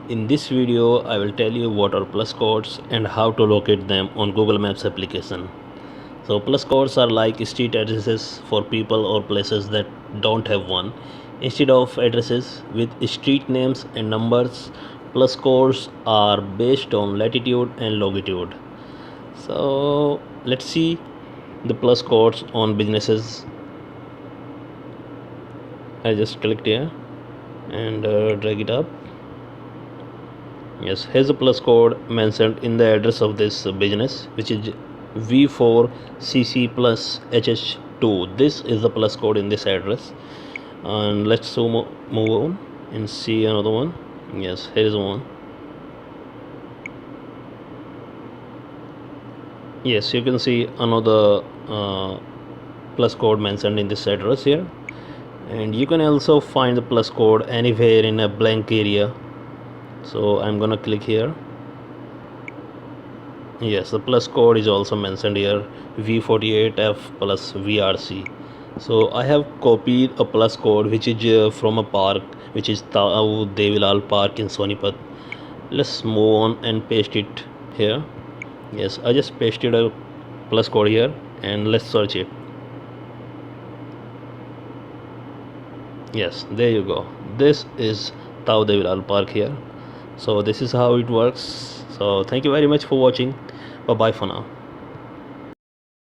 In this video, I will tell you what are plus codes and how to locate them on Google Maps application. So plus codes are like street addresses for people or places that don't have one. Instead of addresses with street names and numbers, plus codes are based on latitude and longitude. So let's see the plus codes on businesses. I just clicked here and drag it up. Yes, here's a plus code mentioned in the address of this business, which is V4CC plus HH2. This is the plus code in this address. And let's move on and see another one. Yes, here is one. Yes, you can see another plus code mentioned in this address here. And you can also find the plus code anywhere in a blank area. So I'm gonna click here. Yes, the plus code is also mentioned here, V48F plus VRC. So I have copied a plus code which is from a park, which is Tao Devilal Park in Sonipat. Let's move on and paste it here. Yes, I just pasted a plus code here and let's search it. Yes, there you go. This is Tao Devilal Park here. So this is how it works. So thank you very much for watching. Bye bye for now.